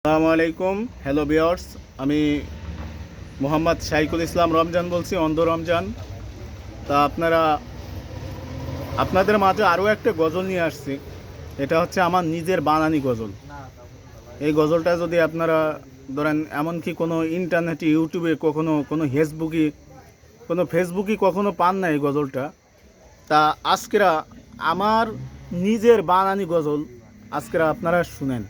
আসসালামু আলাইকুম। Hello viewers, আমি মোহাম্মদ শাইকুল ইসলাম রমজান বলছি, অন্ধ রমজান। তা আপনাদের মাঝে আরও একটা গজল নিয়ে আসছি। এটা হচ্ছে আমার নিজের বানানি গজল। এই গজলটা যদি আপনারা ধরেন এমনকি কোনো ইন্টারনেটে, ইউটিউবে, কোনো ফেসবুকে কখনো পান না এই গজলটা, তা আজকেরা আমার নিজের বানানি গজল আজকেরা আপনারা শুনেন।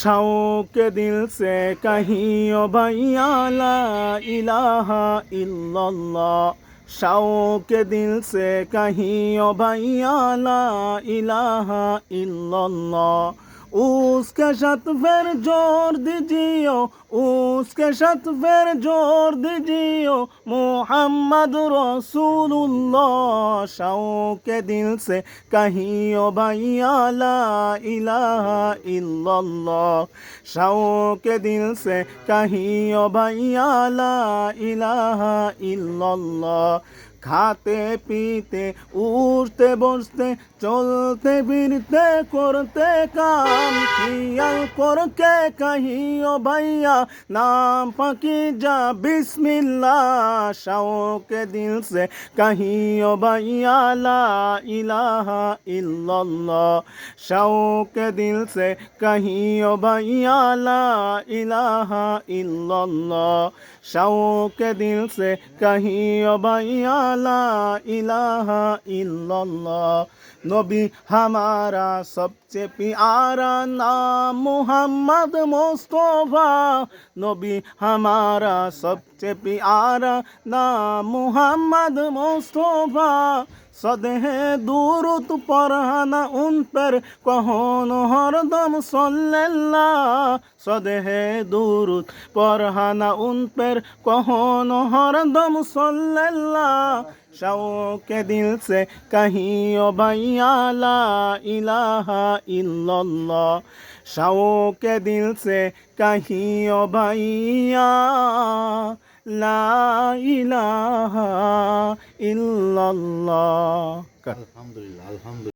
शौक़ दिल से कहीं ओ भैया ला इलाहा इल्लल्लाह। शौक़ दिल से कहीं ओ भैया ला इलाहा इल्लल्लाह। उसके शत फिर जोर दीजियो, उसके शत फिर जोर दीजियो, मोहम्मद रसूलुल्लाह। शौक़ दिल से कहीं ओ भैया ला इलाहा इल्लल्लाह। शौक़ दिल से कहीं ओ भैया ला इलाहा इल्लल्लाह। खाते पीते उठते बसते चलते फिरते करते काम খিয়াল করকে কহিও ভাইয়া नाम पाकी जा बिस्मिल्लाह। शौक़ दिल से कहियो भैया ला इलाहा इल्लल्लाह। शौक़ दिल से कहियो भैया ला इलाहा इल्लल्लाह। शौक़ दिल से कहियो भैया ला इलाहा इल्लल्लाह। नबी हमारा सबसे प्यारा नाम मोहम्मद मुस्तफा। नबी हमारा सबसे प्यारा नाम मोहम्मद मुस्तफा। सदहे दुरूद पढ़ाना उन पर कहोनो हरदम सल्लल्लाह। सदहे दुरूद पढ़ाना उन पर कहोनो हरदम सल्लल्लाह। शौक़ दिल से कहियो भैया ला इलाहा इल्लल्लाह। शौक़ दिल से कहियो भैया ला इलाहा इल्लल्लाह। আলহামদুলিল্লাহ আলহামদুলিল্লাহ।